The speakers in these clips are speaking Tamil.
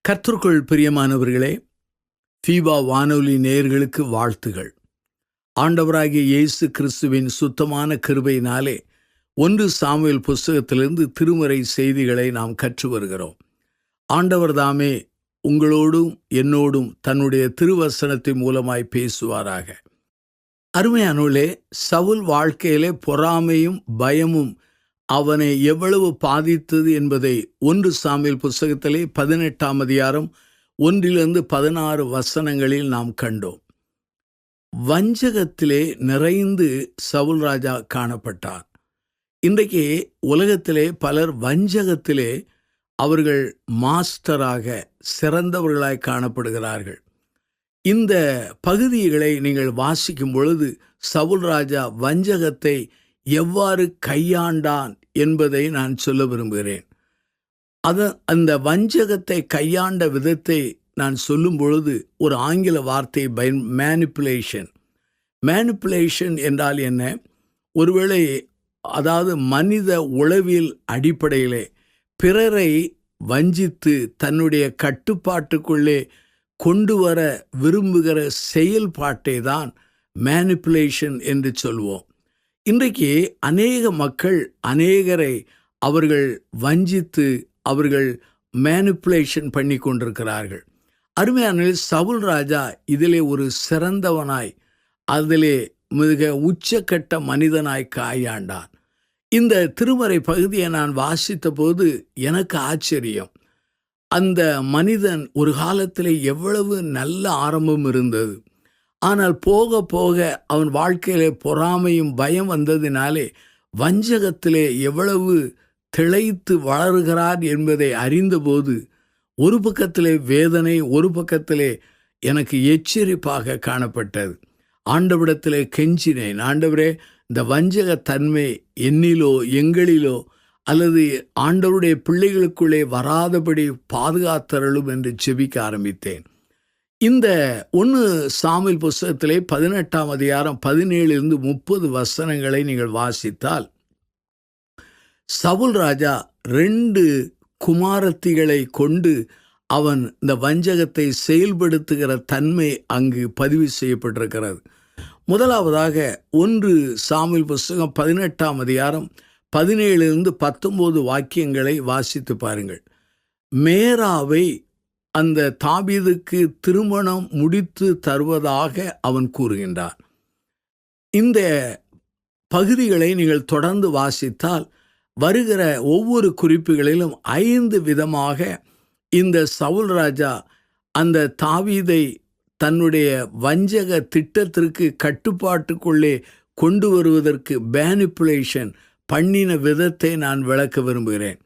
கர்த்தருக்குள் பிரியமானவர்களே, ஃபீபா வானொலி நேயர்களுக்கு வாழ்த்துகள். ஆண்டவராகிய இயேசு கிறிஸ்துவின் சுத்தமான கிருபையினாலே 1 சாமுவேல் புஸ்தகத்திலிருந்து திருமறை செய்திகளை நாம் கற்று வருகிறோம். ஆண்டவர் தாமே உங்களோடும் என்னோடும் தன்னுடைய திருவசனத்தின் மூலமாய் பேசுவாராக. அருமையானவர்களே, சவுல் வாழ்க்கையிலே பொறாமையும் பயமும் அவனை எவ்வளவு பாதித்தது என்பதை 1 சாமுவேல் புஸ்தகத்திலே 18ஆம் அதிகாரம் 1-16 வசனங்களில் நாம் கண்டோம். வஞ்சகத்திலே நிறைந்து சவுல் ராஜா காணப்பட்டார். இன்றைக்கு உலகத்திலே பலர் வஞ்சகத்திலே அவர்கள் மாஸ்டராக சிறந்தவர்களாய் காணப்படுகிறார்கள். இந்த பகுதிகளை நீங்கள் வாசிக்கும் பொழுது சவுல் ராஜா வஞ்சகத்தை எவ்வாறு கையாண்டான் என்பதை நான் சொல்ல விரும்புகிறேன். அந்த வஞ்சகத்தை கையாண்ட விதத்தை நான் சொல்லும் பொழுது ஒரு ஆங்கில வார்த்தை மேனிப்புலேஷன் என்றால் என்ன? ஒருவேளை அதாவது மனித உளவியல் அடிப்படையிலே பிறரை வஞ்சித்து தன்னுடைய கட்டுப்பாட்டுக்குள்ளே கொண்டு வர விரும்புகிற செயல்பாட்டை தான் மேனிப்புலேஷன் என்று சொல்வோம். இன்றைக்கு அநேக மக்கள் அநேகரை அவர்கள் வஞ்சித்து அவர்கள் மேனிப்புலேஷன் பண்ணி கொண்டிருக்கிறார்கள். அருமையான சவுல் ராஜா இதிலே ஒரு சிறந்தவனாய், அதிலே மிக உச்சக்கட்ட மனிதனாய் கையாண்டான். இந்த திருமறை பகுதியை நான் வாசித்த போது எனக்கு ஆச்சரியம். அந்த மனிதன் ஒரு காலத்திலே எவ்வளவு நல்ல ஆரம்பம் இருந்தது. ஆனால் போக போக அவன் வாழ்க்கையிலே பொறாமையும் பயம் வந்ததினாலே வஞ்சகத்திலே எவ்வளவு திளைத்து வளருகிறார் என்பதை அறிந்தபோது ஒரு பக்கத்திலே வேதனை, ஒரு பக்கத்திலே எனக்கு எச்சரிப்பாக காணப்பட்டது. ஆண்டவரிடத்திலே கெஞ்சினேன், ஆண்டவரே, இந்த வஞ்சகத்தன்மை என்னிலோ எங்களிலோ அல்லது ஆண்டவருடைய பிள்ளைகளுக்குள்ளே வராதபடி பாதுகாத்தருளும் என்று ஜெபிக்க ஆரம்பித்தேன். இந்த 1 சாமுவேல் புஸ்தகத்திலே 18ஆம் அதிகாரம் 17-30 வசனங்களை நீங்கள் வாசித்தால், சவுல் ராஜா 2 குமாரத்திகளை கொண்டு அவன் இந்த வஞ்சகத்தை செயல்படுத்துகிற தன்மை அங்கு பதிவு செய்யப்பட்டிருக்கிறது. முதலாவதாக 1 சாமுவேல் புஸ்தகம் 18ஆம் அதிகாரம் 17-19 வாக்கியங்களை வாசித்து பாருங்கள். மேராவை அந்த தாவீதுக்கு திருமணம் முடித்து தருவதாக அவன் கூறுகின்றான். இந்த பகுதிகளை நீங்கள் தொடர்ந்து வாசித்தால் வருகிற ஒவ்வொரு குறிப்புகளிலும் 5 விதமாக இந்த சவுல் ராஜா அந்த தாவீதை தன்னுடைய வஞ்சக திட்டத்திற்கு கட்டுப்பாட்டுக்குள்ளே கொண்டு வருவதற்கு மேனிப்புலேஷன் பண்ணின விதத்தை நான் விளக்க விரும்புகிறேன்.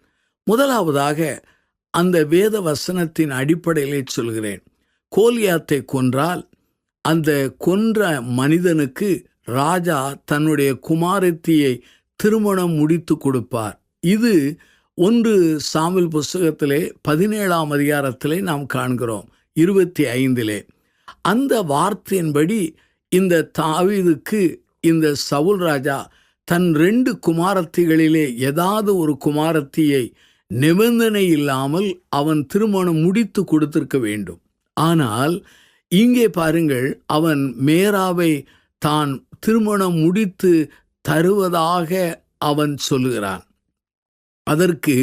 முதலாவதாக அந்த வேத வசனத்தின் அடிப்படையிலே சொல்கிறேன். கோலியாத்தை கொன்றால் அந்த கொன்ற மனிதனுக்கு ராஜா தன்னுடைய குமாரத்தியை திருமணம் முடித்து கொடுப்பார். இது 1 சாமுவேல் புஸ்தகத்திலே 17ஆம் அதிகாரத்திலே நாம் காண்கிறோம் 25. அந்த வார்த்தையின்படி இந்த தாவீதுக்கு இந்த சவுல் ராஜா தன் 2 குமாரத்திகளிலே ஏதாவது ஒரு குமாரத்தியை நிபந்தனை இல்லாமல் அவன் திருமணம் முடித்து கொடுத்திருக்க வேண்டும். ஆனால் இங்கே பாருங்கள், அவன் மேராவை தான் திருமணம் முடித்து தருவதாக அவன் சொல்லுகிறான். அதற்கு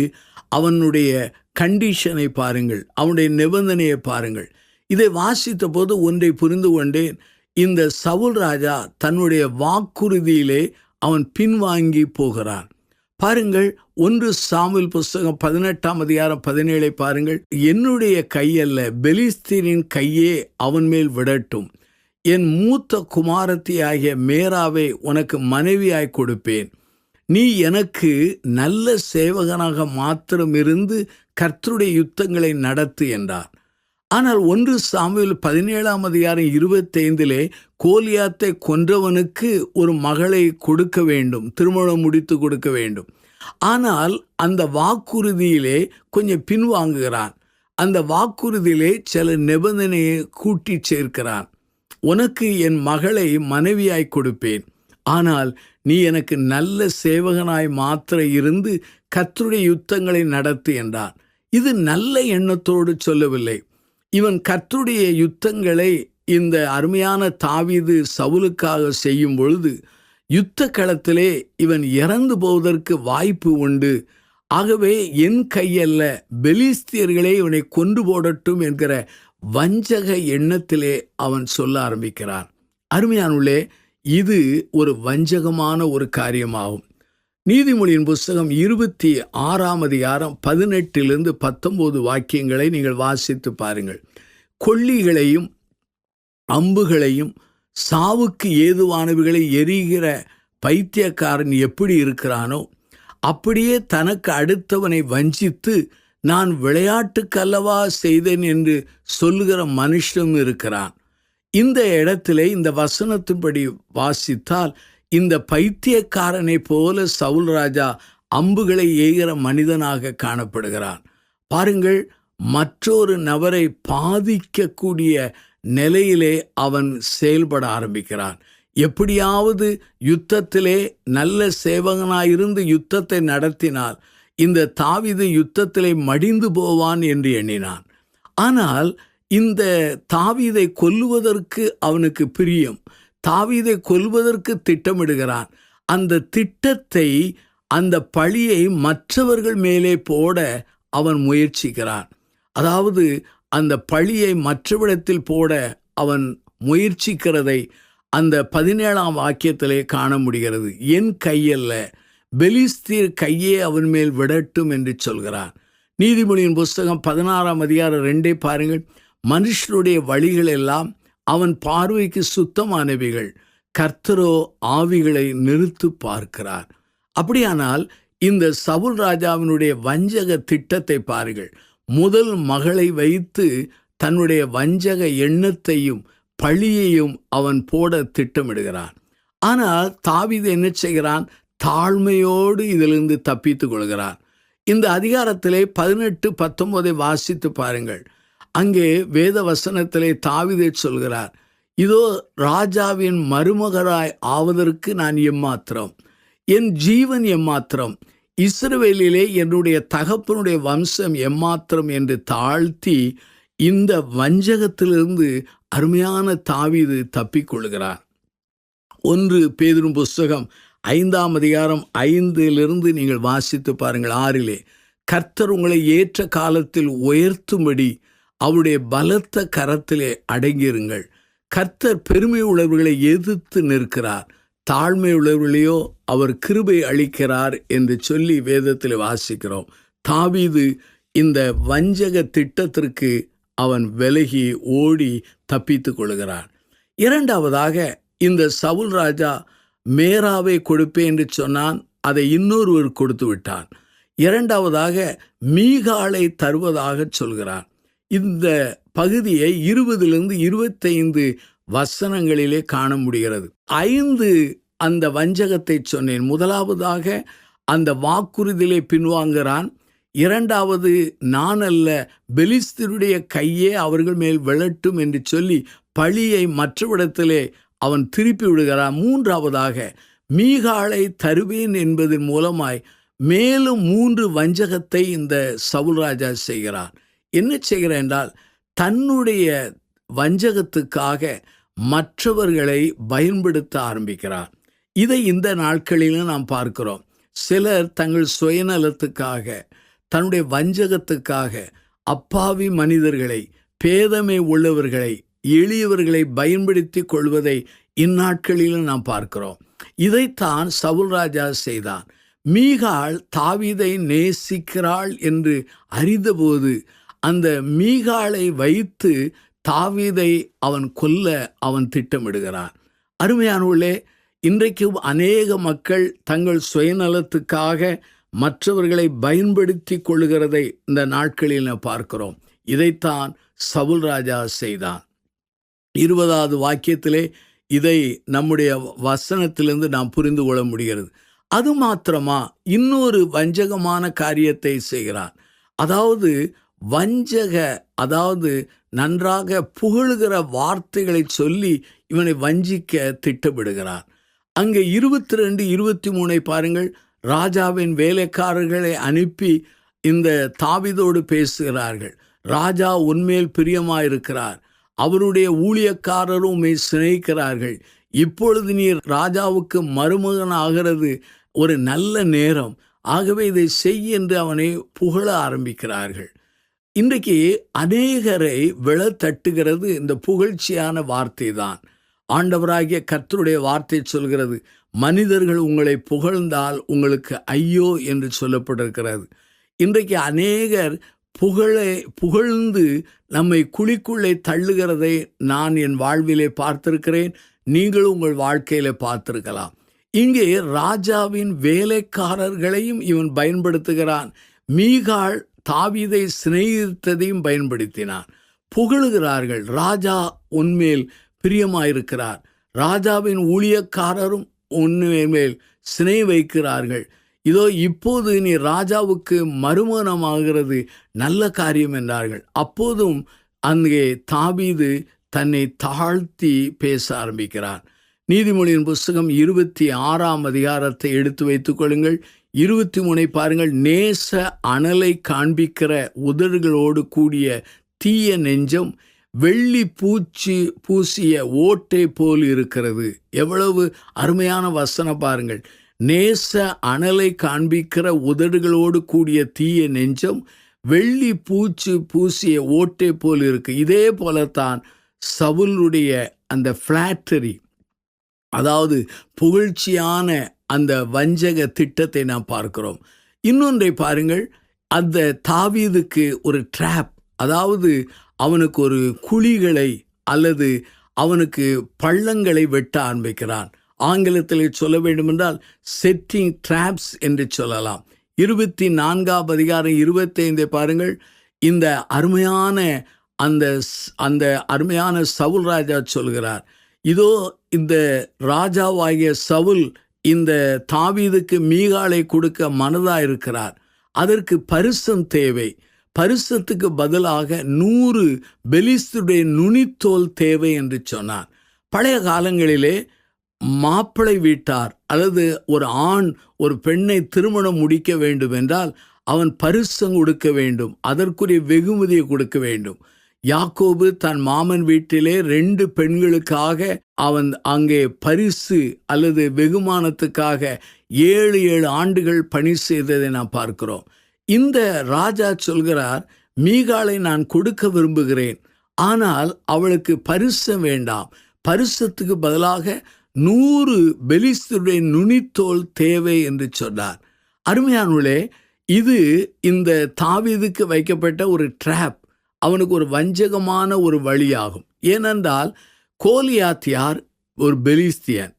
அவனுடைய கண்டிஷனை பாருங்கள், அவனுடைய நிபந்தனையை பாருங்கள். இதை வாசித்த போது ஒன்றை புரிந்து கொண்டேன். இந்த சவுல் ராஜா தன்னுடைய வாக்குறுதியிலே அவன் பின்வாங்கி போகிறான். பாருங்கள், 1 சாமுவேல் புஸ்தகம் 18ஆம் அதிகாரம் 17 பாருங்கள். என்னுடைய கையல்ல, பெலிஸ்தீனின் கையே அவன் மேல் விடட்டும். என் மூத்த குமாரத்தி ஆகிய மேராவை உனக்கு மனைவியாய் கொடுப்பேன். நீ எனக்கு நல்ல சேவகனாக மாத்திரம் இருந்து கர்த்தருடைய யுத்தங்களை நடத்து என்றார். ஆனால் 1 சாமுவேல் 17ஆம் அதிகாரம் 25 கோலியாத்தை கொன்றவனுக்கு ஒரு மகளை கொடுக்க வேண்டும், திருமணம் முடித்து கொடுக்க வேண்டும். ஆனால் அந்த வாக்குறுதியிலே கொஞ்சம் பின்வாங்குகிறான். அந்த வாக்குறுதியிலே சில நிபந்தனையை கூட்டி சேர்க்கிறான். உனக்கு என் மகளை மனைவியாய் கொடுப்பேன், ஆனால் நீ எனக்கு நல்ல சேவகனாய் மாத்திர இருந்து கர்த்தருடைய யுத்தங்களை நடத்து என்றான். இது நல்ல எண்ணத்தோடு சொல்லவில்லை. இவன் கர்த்தருடைய யுத்தங்களை இந்த அருமையான தாவீது சவுலுக்காக செய்யும் பொழுது யுத்த களத்திலே இவன் இறந்து போவதற்கு வாய்ப்பு உண்டு. ஆகவே என் கையல்ல, பெலிஸ்தியர்களே இவனை கொண்டு போடட்டும் என்கிற வஞ்சக எண்ணத்திலே அவன் சொல்ல ஆரம்பிக்கிறான். அருமையானுள்ளே, இது ஒரு வஞ்சகமான ஒரு காரியமாகும். நீதிமொழியின் புஸ்தகம் 26ஆம் அதிகாரம் 18-19 வாக்கியங்களை நீங்கள் வாசித்து பாருங்கள். கொள்ளிகளையும் அம்புகளையும் சாவுக்கு ஏதுவானவைகளை எரிகிற பைத்தியக்காரன் எப்படி இருக்கிறானோ அப்படியே தனக்கு அடுத்தவனை வஞ்சித்து நான் விளையாட்டுக்கல்லவா செய்தேன் என்று சொல்லுகிற மனுஷனும் இருக்கிறான். இந்த இடத்திலே இந்த வசனத்தின்படி வாசித்தால் இந்த பைத்தியக்காரனை போல சவுல் ராஜா அம்புகளை எய்கிற மனிதனாக காணப்படுகிறான். பாருங்கள், மற்றொரு நபரை பாதிக்கக்கூடிய நிலையிலே அவன் செயல்பட ஆரம்பிக்கிறான். எப்படியாவது யுத்தத்திலே நல்ல சேவகனாயிருந்து யுத்தத்தை நடத்தினால் இந்த தாவீது யுத்தத்திலே மடிந்து போவான் என்று எண்ணினான். ஆனால் இந்த தாவீதை கொல்லுவதற்கு அவனுக்கு பிரியம். தாவீதை கொல்வதற்கு திட்டமிடுகிறான். அந்த திட்டத்தை, அந்த பழியை மற்றவர்கள் மேலே போட அவன் முயற்சிக்கிறான். அதாவது அந்த பழியை மற்றவிடத்தில் போட அவன் முயற்சிக்கிறதை அந்த 17ஆம் வாக்கியத்திலே காண முடிகிறது. என் கையல்ல, பெலிஸ்தீர் கையே அவன் மேல் விடட்டும் என்று சொல்கிறான். நீதிமொழியின் புஸ்தகம் 16ஆம் அதிகாரம் 2 பாருங்கள். மனுஷனுடைய வழிகள் எல்லாம் அவன் பார்வைக்கு சுத்தமானவைகள், கர்த்தரோ ஆவிகளை நிறுத்து பார்க்கிறார். அப்படியானால் இந்த சவுல் ராஜாவினுடைய வஞ்சக திட்டத்தை பாருங்கள். முதல் மகளை வைத்து தன்னுடைய வஞ்சக எண்ணத்தையும் பழியையும் அவன் போட திட்டமிடுகிறான். ஆனால் தாவீது என்ன செய்கிறான்? தாழ்மையோடு இதிலிருந்து தப்பித்து கொள்கிறான். இந்த அதிகாரத்திலே 18-19 வாசித்து பாருங்கள். அங்கே வேத வசனத்திலே தாவீது சொல்கிறார், இதோ ராஜாவின் மருமகராய் ஆவதற்கு நான் எம்மாத்திரம், என் ஜீவன் எம்மாத்திரம், இஸ்ரவேலிலே என்னுடைய தகப்பனுடைய வம்சம் எம்மாத்திரம் என்று தாழ்த்தி இந்த வஞ்சகத்திலிருந்து அருமையான தாவீது தப்பிக்கொள்கிறார். 1 பேதுரு புஸ்தகம் 5ஆம் அதிகாரம் 5 நீங்கள் வாசித்து பாருங்கள். 6 கர்த்தர் உங்களை ஏற்ற காலத்தில் உயர்த்தும்படி அவருடைய பலத்த கரத்திலே அடங்கியிருங்கள். கர்த்தர் பெருமை உள்ளவர்களை எதிர்த்து நிற்கிறார், தாழ்மை உள்ளவர்களையோ அவர் கிருபை அளிக்கிறார் என்று சொல்லி வேதத்தில் வாசிக்கிறோம். தாவீது இந்த வஞ்சக திட்டத்திற்கு அவன் விலகி ஓடி தப்பித்து கொள்கிறான். இரண்டாவதாக, இந்த சவுல் ராஜா மேராவை கொடுப்பேன் என்று சொன்னான், அதை இன்னொருவர் கொடுத்து விட்டான். இரண்டாவதாக மீகாளை தருவதாக சொல்கிறான். இந்த பகுதியை 20-25 வசனங்களிலே காண முடிகிறது. 5 அந்த வஞ்சகத்தை சொன்னேன். முதலாவதாக அந்த வாக்குறுதியிலே பின்வாங்குகிறான். இரண்டாவது, நான் அல்ல, பெலிஸ்தருடைய கையே அவர்கள் மேல் விழட்டும் என்று சொல்லி பழியை மற்றவிடத்திலே அவன் திருப்பி விடுகிறான். மூன்றாவதாக, மீகாளை தருவேன் என்பதன் மூலமாய் மேலும் 3 வஞ்சகத்தை இந்த சவுல் ராஜா செய்கிறான். என்ன செய்கிறான் என்றால், தன்னுடைய வஞ்சகத்துக்காக மற்றவர்களை பயன்படுத்த ஆரம்பிக்கிறார். இதை இந்த நாட்களிலும் நாம் பார்க்கிறோம். சிலர் தங்கள் சுயநலத்துக்காக, தன்னுடைய வஞ்சகத்துக்காக அப்பாவி மனிதர்களை, பேதமை உள்ளவர்களை, எளியவர்களை பயன்படுத்தி கொள்வதை இந்நாட்களிலும் நாம் பார்க்கிறோம். இதைத்தான் சவுல் ராஜா செய்தான். மீகாள் தாவீதை நேசிக்கிறாள் என்று அறிந்தபோது அந்த மீகாளை வைத்து தாவீதை அவன் கொல்ல அவன் திட்டமிடுகிறான். அருமையானவர்களே, இன்றைக்கும் அநேக மக்கள் தங்கள் சுயநலத்துக்காக மற்றவர்களை பயன்படுத்தி கொள்ளுகிறதை இந்த நாட்களில் பார்க்கிறோம். இதைத்தான் சவுல் ராஜா செய்தான். 20வது வாக்கியத்திலே இதை நம்முடைய வசனத்திலிருந்து நாம் புரிந்து கொள்ள முடிகிறது. அது மாத்திரமா, இன்னொரு வஞ்சகமான காரியத்தை செய்கிறான். அதாவது நன்றாக புகழுகிற வார்த்தைகளை சொல்லி இவனை வஞ்சிக்க திட்டமிடுகிறான். அங்கே 22-23 பாருங்கள். ராஜாவின் வேலைக்காரர்களை அனுப்பி இந்த தாவீதோடு பேசுகிறார்கள். ராஜா உன்மேல் பிரியமாயிருக்கிறார், அவருடைய ஊழியக்காரரும் உம்மை சிநேகிக்கிறார்கள். இப்பொழுது நீர் ராஜாவுக்கு மருமகன் ஆகிறது ஒரு நல்ல நேரம், ஆகவே இதை செய் என்று அவனை புகழ ஆரம்பிக்கிறார்கள். இன்றைக்கு அநேகரை விழத்தட்டுகிறது இந்த புகழ்ச்சியான வார்த்தை தான். ஆண்டவராகிய கர்த்தருடைய வார்த்தை சொல்கிறது, மனிதர்கள் உங்களை புகழ்ந்தால் உங்களுக்கு ஐயோ என்று சொல்லப்பட்டிருக்கிறது. இன்றைக்கு அநேகர் புகழ்ந்து நம்மை குழிக்குள்ளே தள்ளுகிறதை நான் என் வாழ்விலே பார்த்திருக்கிறேன். நீங்களும் உங்கள் வாழ்க்கையில பார்த்திருக்கலாம். இங்கே ராஜாவின் வேலைக்காரர்களையும் இவன் பயன்படுத்துகிறான். மீகாள் தாவீதை சிநேகித்ததையும் பயன்படுத்தினான். புகழுகிறார்கள், ராஜா உன்மேல் பிரியமாயிருக்கிறார், ராஜாவின் ஊழியக்காரரும் உன்மேல் சினை வைக்கிறார்கள், இதோ இப்போது நீ ராஜாவுக்கு மறுமணமாகிறது நல்ல காரியம் என்றார்கள். அப்போதும் அங்கே தாவீது தன்னை தாழ்த்தி பேச ஆரம்பிக்கிறார். நீதிமொழியின் புஸ்தகம் 26ஆம் அதிகாரத்தை எடுத்து வைத்துக் கொள்ளுங்கள். 23 பாருங்கள். நேச அனலை காண்பிக்கிற உதடுகளோடு கூடிய தீய நெஞ்சம் வெள்ளி பூசிய ஓட்டை போல் இருக்கிறது. எவ்வளவு அருமையான வசனம் பாருங்கள். நேச அனலை காண்பிக்கிற உதடுகளோடு கூடிய தீய நெஞ்சம் வெள்ளி பூசிய ஓட்டை போல் இருக்கு. இதே போலத்தான் சவுலுடைய அந்த ஃப்ளாட்டரி, அதாவது புகழ்ச்சியான அந்த வஞ்சக திட்டத்தை நாம் பார்க்கிறோம். இன்னொன்றை பாருங்கள். அந்த தாவீதுக்கு ஒரு ட்ராப், அதாவது அவனுக்கு ஒரு குழிகளை அல்லது அவனுக்கு பள்ளங்களை வெட்ட ஆரம்பிக்கிறான். ஆங்கிலத்தில் சொல்ல வேண்டுமென்றால் செட்டிங் ட்ராப்ஸ் என்று சொல்லலாம். 24ஆம் அதிகாரம் 25 பாருங்கள். இந்த அருமையான அந்த அருமையான சவுல் ராஜா சொல்கிறார், இதோ இந்த ராஜாவாகிய சவுல் இந்த தாவீதுக்கு மீகாளை கொடுக்க மனதாக இருக்கிறார். அதற்கு பரிசம் தேவை. பரிசத்துக்கு பதிலாக 100 பெலிஸ்தருடைய நுனித்தோல் தேவை என்று சொன்னார். பழைய காலங்களிலே மாப்பிள்ளை வீட்டார் அல்லது ஒரு ஆண் ஒரு பெண்ணை திருமணம் முடிக்க வேண்டும் என்றால் அவன் பரிசம் கொடுக்க வேண்டும், அதற்குரிய வெகுமதியை கொடுக்க வேண்டும். யாக்கோபு தன் மாமன் வீட்டிலே 2 பெண்களுக்காக அவன் அங்கே பரிசு அல்லது வெகுமானத்துக்காக 7 ஆண்டுகள் பணி செய்ததை நாம் பார்க்கிறோம். இந்த ராஜா சொல்கிறார், மீகாளை நான் கொடுக்க விரும்புகிறேன், ஆனால் அவளுக்கு பரிசம் வேண்டாம், பரிசத்துக்கு பதிலாக 100 பெலிஸ்தருடைய நுனித்தோல் தேவை என்று சொன்னார். அருமையானவர்களே, இது இந்த தாவீதுக்கு வைக்கப்பட்ட ஒரு ட்ராப், அவனுக்கு ஒரு வஞ்சகமான ஒரு வழியாகும். ஏனென்றால் கோலியாத் யார்? ஒரு பெலிஸ்தியன்.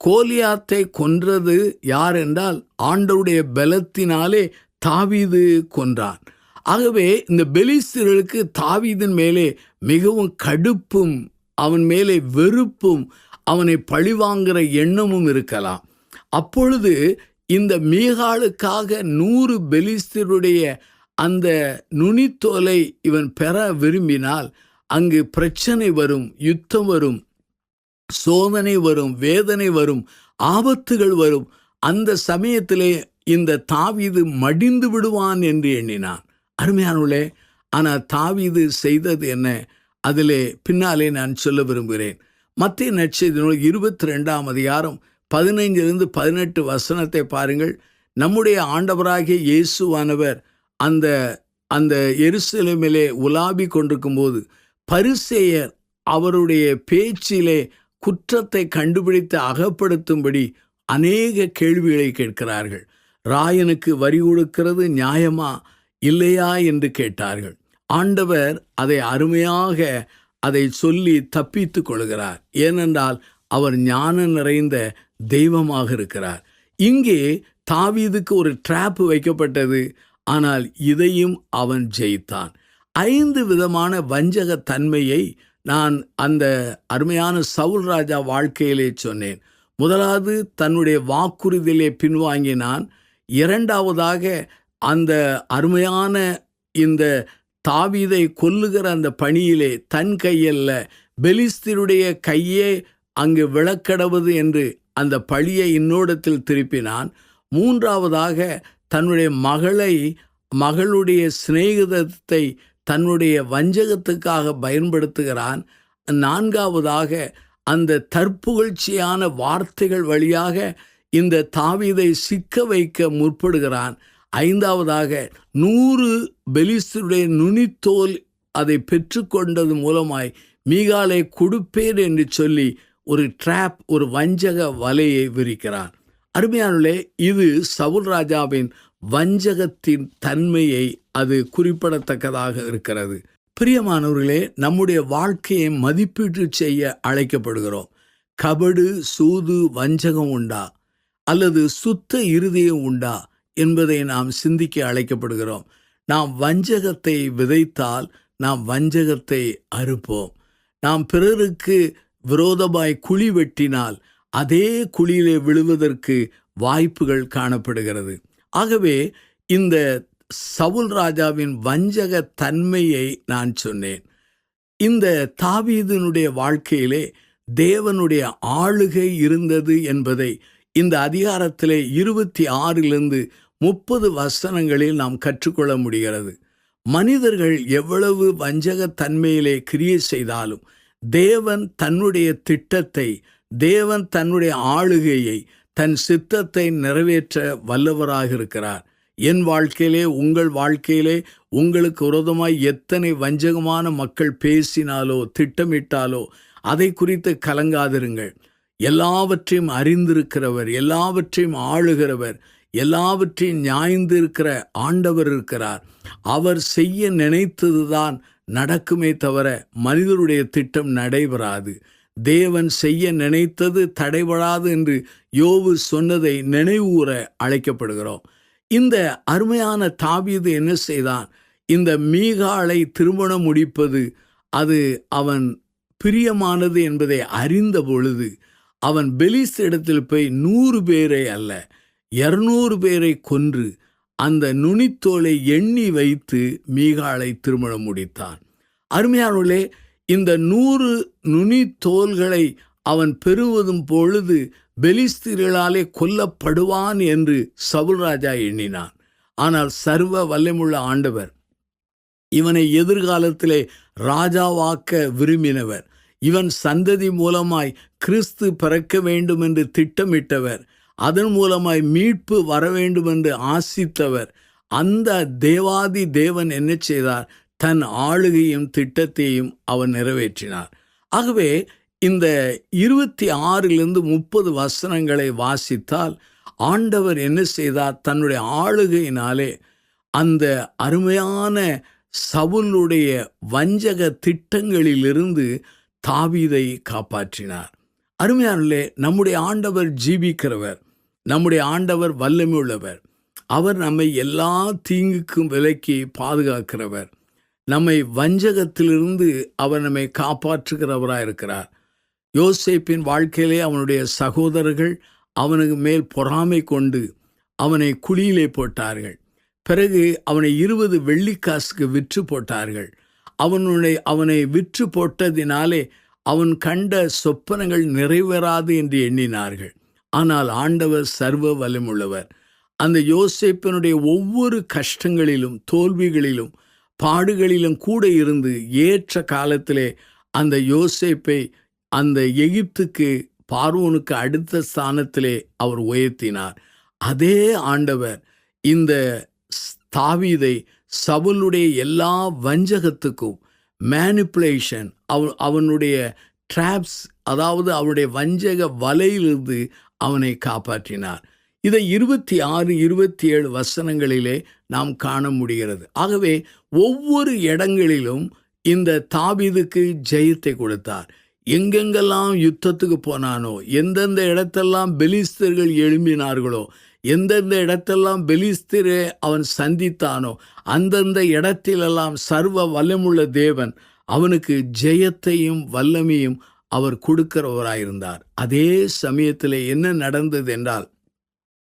கோலியாத்தை கொன்றது யார் என்றால் ஆண்டவருடைய பலத்தினாலே தாவீது கொன்றான். ஆகவே இந்த பெலிஸ்தர்களுக்கு தாவீதின் மேலே மிகவும் கடுப்பும் அவன் மேலே வெறுப்பும் அவனை பழிவாங்கிற எண்ணமும் இருக்கலாம். அப்பொழுது இந்த மீகாளுக்காக 100 பெலிஸ்தருடைய அந்த நுனித்தோலை இவன் பெற விரும்பினால் அங்கு பிரச்சனை வரும், யுத்தம் வரும், சோதனை வரும், வேதனை வரும், ஆபத்துகள் வரும். அந்த சமயத்திலே இந்த தாவீது மடிந்து விடுவான் என்று எண்ணினான். அருமையானவர்களே, ஆனால் தாவீது செய்தது என்ன? அதிலே பின்னாலே நான் சொல்ல விரும்புகிறேன். மத்தேயு நற்செய்தி நூல் 22ஆம் அதிகாரம் 15-18 வசனத்தை பாருங்கள். நம்முடைய ஆண்டவராகிய இயேசுவானவர் அந்த எருசலேமிலே உலாவி கொண்டிருக்கும் போது பரிசேயர் அவருடைய பேச்சிலே குற்றத்தை கண்டுபிடித்து அகப்படுத்தும்படி அநேக கேள்விகளை கேட்கிறார்கள். ராயனுக்கு வரி கொடுக்கிறது நியாயமா இல்லையா என்று கேட்டார்கள். ஆண்டவர் அதை அருமையாக அதை சொல்லி தப்பித்து கொள்கிறார். ஏனென்றால் அவர் ஞானம் நிறைந்த தெய்வமாக இருக்கிறார். இங்கே தாவீதுக்கு ஒரு ட்ராப் வைக்கப்பட்டது, ஆனால் இதையும் அவன் ஜெயித்தான். 5 விதமான வஞ்சக தன்மையை நான் அந்த அருமையான சவுல் ராஜா வாழ்க்கையிலே சொன்னேன். முதலாவது, தன்னுடைய வாக்குறுதியிலே பின்வாங்கினான். 2வதாக, அந்த அருமையான இந்த தாவீதை கொல்லுகிற அந்த பணியிலே தன் கையல்ல பெலிஸ்தருடைய கையே அங்கு விளக்கடவது என்று அந்த பழியை இன்னோடத்தில் திருப்பினான். 3வதாக, தன்னுடைய மகளை மகளுடைய சிநேகிதத்தை தன்னுடைய வஞ்சகத்துக்காக பயன்படுத்துகிறான். நான்காவதாக அந்த தற்புகழ்ச்சியான வார்த்தைகள் வழியாக இந்த தாவீதை சிக்க வைக்க முற்படுகிறான். ஐந்தாவதாக 100 பெலிஸ்தருடைய நுனித்தோல் அதை பெற்றுக்கொண்டது மூலமாய் மீகாலை கொடுப்பேன் என்று சொல்லி ஒரு ட்ராப், ஒரு வஞ்சக வலையை விரிக்கிறான். அருமையானவர்களே, இது சவுல் ராஜாவின் வஞ்சகத்தின் தன்மையை அது குறிப்பிடத்தக்கதாக இருக்கிறது. பிரியமானவர்களே, நம்முடைய வாழ்க்கையை மதிப்பீட்டு செய்ய அழைக்கப்படுகிறோம். கபடு, சூது, வஞ்சகம் உண்டா அல்லது சுத்த இருதயம் உண்டா என்பதை நாம் சிந்திக்க அழைக்கப்படுகிறோம். நாம் வஞ்சகத்தை விதைத்தால் நாம் வஞ்சகத்தை அறுப்போம். நாம் பிறருக்கு விரோதமாய் குழி வெட்டினால் அதே குழியிலே விழுவதற்கு வாய்ப்புகள் காணப்படுகிறது. ஆகவே இந்த சவுல் ராஜாவின் வஞ்சக தன்மையை நான் சொன்னேன். இந்த தாவீதினுடைய வாழ்க்கையிலே தேவனுடைய ஆளுகை இருந்தது என்பதை இந்த அதிகாரத்திலே 26 30 வசனங்களில் நாம் கற்றுக்கொள்ள முடிகிறது. மனிதர்கள் எவ்வளவு வஞ்சக தன்மையிலே கிரியை செய்தாலும் தேவன் தன்னுடைய திட்டத்தை, தேவன் தன்னுடைய ஆளுகையை, தன் சித்தத்தை நிறைவேற்ற வல்லவராக இருக்கிறார். என் வாழ்க்கையிலே, உங்கள் வாழ்க்கையிலே உங்களுக்கு விரோதமாய் எத்தனை வஞ்சகமான மக்கள் பேசினாலோ திட்டமிட்டாலோ அதை குறித்து கலங்காதிருங்கள். எல்லாவற்றையும் அறிந்திருக்கிறவர், எல்லாவற்றையும் ஆளுகிறவர், எல்லாவற்றையும் நியாய்ந்திருக்கிற ஆண்டவர் இருக்கிறார். அவர் செய்ய நினைத்ததுதான் நடக்குமே தவிர மனிதருடைய திட்டம் நடைபெறாது. தேவன் செய்ய நினைத்தது தடைபடாது என்று யோபு சொன்னதை நினைவூர அழைக்கப்படுகிறோம். இந்த அருமையான தாவீது என்ன செய்தான்? இந்த மீகாளை திருமணம் முடிப்பது அது அவன் பிரியமானது என்பதை அறிந்த பொழுது அவன் பெலிஸ்த இடத்தில் போய் 100 பேரை அல்ல 200 பேரை கொன்று அந்த நுனித்தோலை எண்ணி வைத்து மீகாளை திருமணம் முடித்தான். அருமையானவர்களே, இந்த 100 நுனித்தோல்களை அவன் பெறுவதும் பொழுது பெலிஸ்தீர்களாலே கொல்லப்படுவான் என்று சவுல் ராஜா எண்ணினான். ஆனால் சர்வ வல்லமையுள்ள ஆண்டவர் இவனை எதிர்காலத்திலே ராஜாவாக்க விரும்பினவர், இவன் சந்ததி மூலமாய் கிறிஸ்து பிறக்க வேண்டும் என்று திட்டமிட்டவர், அதன் மூலமாய் மீட்பு வர வேண்டும் என்று ஆசித்தவர். அந்த தேவாதி தேவன் என்ன செய்தார்? தன் ஆளுகையும் திட்டத்தையும் அவன் நிறைவேற்றினார். ஆகவே இந்த 26 30 வசனங்களை வாசித்தால் ஆண்டவர் என்ன செய்தார்? தன்னுடைய ஆளுகையினாலே அந்த அருமையான சவுலுடைய வஞ்சக திட்டங்களிலிருந்து தாவீதை காப்பாற்றினார். அருமையானே, நம்முடைய ஆண்டவர் ஜீவிக்கிறவர், நம்முடைய ஆண்டவர் வல்லமையுள்ளவர். அவர் நம்மை எல்லா தீங்குக்கும் விலக்கி பாதுகாக்கிறவர். நம்மை வஞ்சகத்திலிருந்து அவர் நம்மை காப்பாற்றுகிறவராக இருக்கிறார். யோசேப்பின் வாழ்க்கையிலே அவனுடைய சகோதரர்கள் அவனுக்கு மேல் பொறாமை கொண்டு அவனை குழியிலே போட்டார்கள். பிறகு அவனை 20 வெள்ளிக்காசுக்கு விற்று போட்டார்கள். அவனை விற்று போட்டதினாலே அவன் கண்ட சொப்பனங்கள் நிறைவேறாது என்று எண்ணினார்கள். ஆனால் ஆண்டவர் சர்வ வல்லமையுள்ளவர். அந்த யோசேப்பினுடைய ஒவ்வொரு கஷ்டங்களிலும் தோல்விகளிலும் பாடுகளிலும் கூட இருந்து ஏற்ற காலத்திலே அந்த யோசேப்பை அந்த எகிப்துக்கு பார்வோனுக்கு அடுத்த ஸ்தானத்திலே அவர் உயர்த்தினார். அதே ஆண்டவர் இந்த தாவீதை சவுலுடைய எல்லா வஞ்சகத்துக்கும் மேனிப்புலேஷன், அவனுடைய ட்ராப்ஸ், அதாவது அவனுடைய வஞ்சக வலையிலிருந்து அவனை காப்பாற்றினார். இதை 26 27 வசனங்களிலே நாம் காண முடிகிறது. ஆகவே ஒவ்வொரு இடங்களிலும் இந்த தாவீதுக்கு ஜெயத்தை கொடுத்தார். எங்கெங்கெல்லாம் யுத்தத்துக்கு போனானோ, எந்தெந்த இடத்தெல்லாம் பெலிஸ்தர்கள் எழும்பினார்களோ, எந்தெந்த இடத்தெல்லாம் பெலிஸ்தரை அவன் சந்தித்தானோ, அந்தந்த இடத்திலெல்லாம் சர்வ வல்லமுள்ள தேவன் அவனுக்கு ஜெயத்தையும் வல்லமையும் அவர் கொடுக்கிறவராயிருந்தார். அதே சமயத்தில் என்ன நடந்தது என்றால்,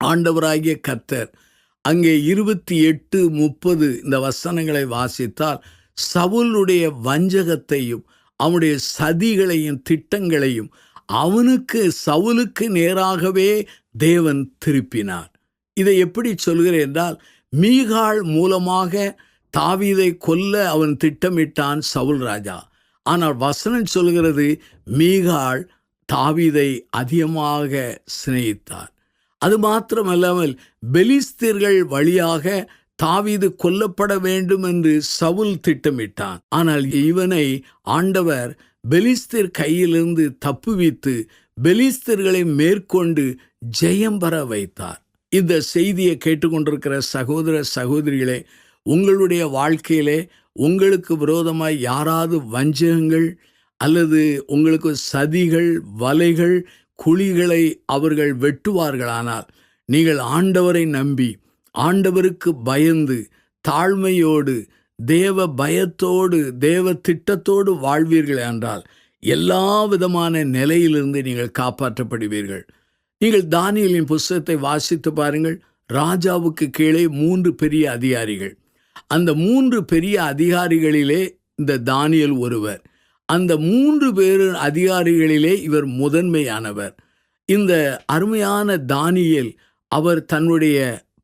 ஆண்டவராகிய கர்த்தர் அங்கே 28 30 இந்த வசனங்களை வாசித்தால் சவுலுடைய வஞ்சகத்தையும் அவனுடைய சதிகளையும் திட்டங்களையும் சவுலுக்கு நேராகவே தேவன் திருப்பினார். இதை எப்படி சொல்கிறேன் என்றால், மீகாள் மூலமாக தாவீதை கொல்ல அவன் திட்டமிட்டான் சவுல் ராஜா. ஆனால் வசனம் சொல்கிறது மீகாள் தாவீதை அதிகமாக சிநேகித்தார். அது மாத்திரமல்லாமல் பெலிஸ்தர்கள் வழியாக தாவீது கொல்லப்பட வேண்டும் என்று சவுல் திட்டமிட்டான். ஆனால் இவனை ஆண்டவர் பெலிஸ்தர் கையிலிருந்து தப்புவித்து பெலிஸ்தர்களை மேற்கொண்டு ஜெயம் பெற வைத்தார். இந்த செய்தியை கேட்டுக்கொண்டிருக்கிற சகோதர சகோதரிகளே, உங்களுடைய வாழ்க்கையிலே உங்களுக்கு விரோதமாய் யாராவது வஞ்சகங்கள் அல்லது உங்களுக்கு சதிகள், வலைகள், குழிகளை அவர்கள் வெட்டுவார்களானால், நீங்கள் ஆண்டவரை நம்பி ஆண்டவருக்கு பயந்து தாழ்மையோடு தேவ பயத்தோடு தேவ திட்டத்தோடு வாழ்வீர்கள் என்றால் எல்லா விதமான நிலையிலிருந்து நீங்கள் காப்பாற்றப்படுவீர்கள். நீங்கள் தானியேலின் புஸ்தகத்தை வாசித்து பாருங்கள். ராஜாவுக்கு கீழே 3 பெரிய அதிகாரிகள். அந்த 3 பெரிய அதிகாரிகளிலே இந்த தானியேல் ஒருவர். அந்த 3 பேர் அதிகாரிகளிலே இவர் முதன்மையானவர். இந்த அருமையான தானியேல் அவர் தன்னுடைய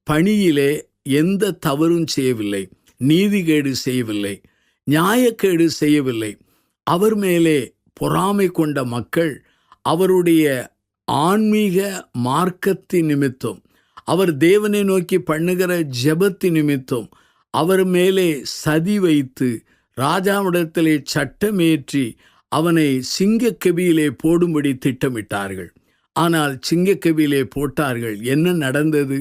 பணியிலே எந்த தவறும் செய்யவில்லை, நீதிகேடு செய்யவில்லை, நியாயக்கேடு செய்யவில்லை. அவர் மேலே பொறாமை கொண்ட மக்கள் அவருடைய ஆன்மீக மார்க்கத்தின் நிமித்தம், அவர் தேவனை நோக்கி பண்ணுகிற ஜெபத்தின் நிமித்தம் அவர் மேலே சதி வைத்து ராஜாவிடத்திலே சட்டமேற்றி அவனை சிங்கக்கெபியிலே போடும்படி திட்டமிட்டார்கள். ஆனால் சிங்கக்கெபியிலே போட்டார்கள். என்ன நடந்தது?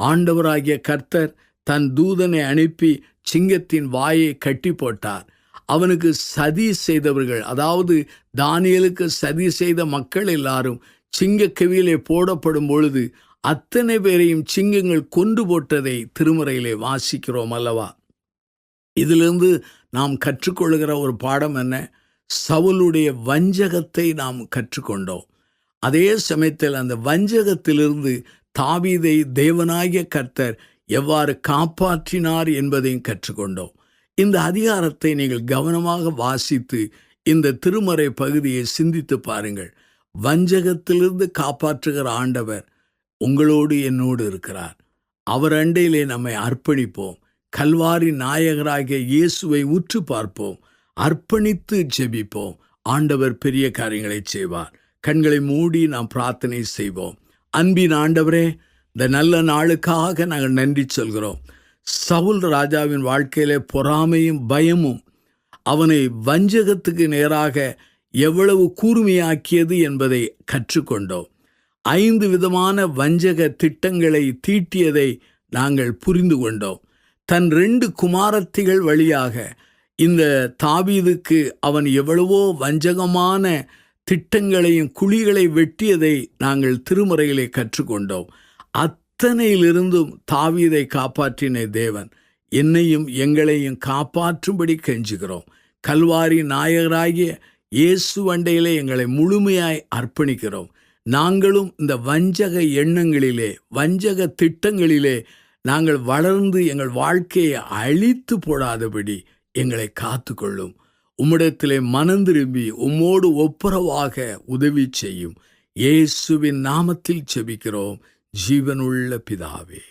ஆண்டவராகிய கர்த்தர் தன் தூதனை அனுப்பி சிங்கத்தின் வாயை கட்டி போட்டார். அவனுக்கு சதி செய்தவர்கள், அதாவது தானியேலுக்கு சதி செய்த மக்கள் எல்லாரும் சிங்கக்கெபியிலே போடப்படும் பொழுது அத்தனை பேரையும் சிங்கங்கள் கொண்டு போட்டதை திருமறையிலே வாசிக்கிறோம் அல்லவா? இதிலிருந்து நாம் கற்றுக்கொள்கிற ஒரு பாடம் என்ன? சவுலுடைய வஞ்சகத்தை நாம் கற்றுக்கொண்டோம். அதே சமயத்தில் அந்த வஞ்சகத்திலிருந்து தாவீதை தேவனாகிய கர்த்தர் எவ்வாறு காப்பாற்றினார் என்பதையும் கற்றுக்கொண்டோம். இந்த அதிகாரத்தை நீங்கள் கவனமாக வாசித்து இந்த திருமறை பகுதியை சிந்தித்து பாருங்கள். வஞ்சகத்திலிருந்து காப்பாற்றுகிற ஆண்டவர் உங்களோடு என்னோடு இருக்கிறார். அவர் அண்டையிலே நம்மை அர்ப்பணிப்போம். கல்வாரி நாயகராகிய இயேசுவை உற்று பார்ப்போம். அர்ப்பணித்து ஜெபிப்போம். ஆண்டவர் பெரிய காரியங்களை செய்வார். கண்களை மூடி நாம் பிரார்த்தனை செய்வோம். அன்பின் ஆண்டவரே, இந்த நல்ல நாளுக்காக நாங்கள் நன்றி சொல்கிறோம். சவுல் ராஜாவின் வாழ்க்கையிலே பொறாமையும் பயமும் அவனை வஞ்சகத்துக்கு நேராக எவ்வளவு கூர்மையாக்கியது என்பதை கற்றுக்கொண்டோம். 5 விதமான வஞ்சக திட்டங்களை தீட்டியதை நாங்கள் புரிந்து கொண்டோம். தன் 2 குமாரத்திகள் வழியாக இந்த தாவீதுக்கு அவன் எவ்வளவோ வஞ்சகமான திட்டங்களையும் குழிகளை வெட்டியதை நாங்கள் திருமறையிலே கற்றுக்கொண்டோம். அத்தனையிலிருந்தும் தாவீதை காப்பாற்றின தேவன் என்னையும் எங்களையும் காப்பாற்றும்படி கெஞ்சுகிறோம். கல்வாரி நாயகராகிய இயேசு அண்டையிலே எங்களை முழுமையாய் அர்ப்பணிக்கிறோம். நாங்களும் இந்த வஞ்சக எண்ணங்களிலே, வஞ்சக திட்டங்களிலே நாங்கள் வளர்ந்து எங்கள் வாழ்க்கையை அழித்து போடாதபடி எங்களை காத்துக்கொள்ளும். உம்மிடத்திலே மனந்திரும்பி உம்மோடு ஒப்புரவாக உதவி செய்யும். இயேசுவின் நாமத்தில் ஜெபிக்கிறோம், ஜீவனுள்ள பிதாவே.